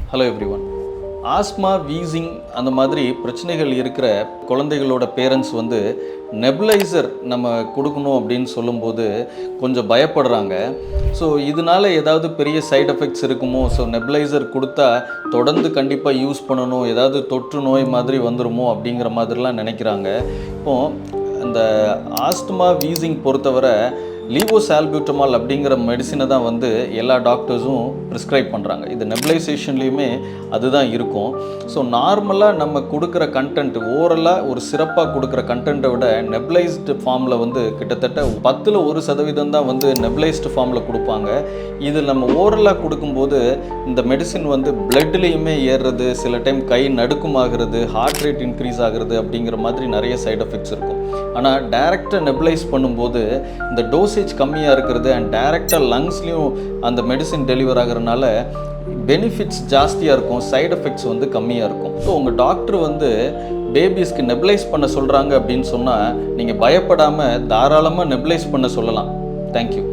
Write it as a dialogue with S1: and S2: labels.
S1: Hello everyone. Asthma, wheezing அந்த மாதிரி பிரச்சனைகள் இருக்கிற குழந்தைகளோட பேரண்ட்ஸ் வந்து நெபுலைசர் நம்ம கொடுக்கணும் அப்படின்னு சொல்லும்போது கொஞ்சம் பயப்படுறாங்க. ஸோ இதனால் ஏதாவது பெரிய சைடு எஃபெக்ட்ஸ் இருக்குமோ, ஸோ நெபுலைசர் கொடுத்தா தொடர்ந்து கண்டிப்பாக யூஸ் பண்ணணும், ஏதாவது தொற்று நோய் மாதிரி வந்துடுமோ அப்படிங்கிற மாதிரிலாம் நினைக்கிறாங்க. இப்போது இந்த ஆஸ்துமா, வீசிங் பொறுத்தவரை லீவோசால்பியூட்டமால் அப்படிங்கிற மெடிசினை தான் வந்து எல்லா டாக்டர்ஸும் ப்ரிஸ்கிரைப் பண்ணுறாங்க. இது நெபுலைசேஷன்லேயுமே அதுதான் இருக்கும். ஸோ நார்மலாக நம்ம கொடுக்குற கண்டென்ட், ஓரலாக ஒரு சிறப்பாக கொடுக்குற கண்டென்ட்டை விட நெபுலைஸ்டு ஃபார்மில் வந்து கிட்டத்தட்ட 10% தான் வந்து நெபுலைஸ்டு ஃபார்மில் கொடுப்பாங்க. இது நம்ம ஓரலாக கொடுக்கும்போது இந்த மெடிசின் வந்து பிளட்லேயுமே ஏறுறது, சில டைம் கை நடுக்கமாகிறது, ஹார்ட் ரேட் இன்க்ரீஸ் ஆகிறது அப்படிங்கிற மாதிரி நிறைய சைடு எஃபெக்ட்ஸ் இருக்கும். ஆனால் டைரெக்டாக நெபுலைஸ் பண்ணும்போது இந்த டோசேஜ் கம்மியாக இருக்கிறது அண்ட் டைரெக்டாக லங்ஸ்லேயும் அந்த மெடிசின் டெலிவர் ஆகிறதுனால பெனிஃபிட்ஸ் ஜாஸ்தியாக இருக்கும், சைடு எஃபெக்ட்ஸ் வந்து கம்மியாக இருக்கும். ஸோ உங்கள் டாக்டர் வந்து பேபிஸ்க்கு நெபுலைஸ் பண்ண சொல்கிறாங்க அப்படின்னு சொன்னால் நீங்கள் பயப்படாமல் தாராளமாக நெபுலைஸ் பண்ண சொல்லலாம். தேங்க்யூ.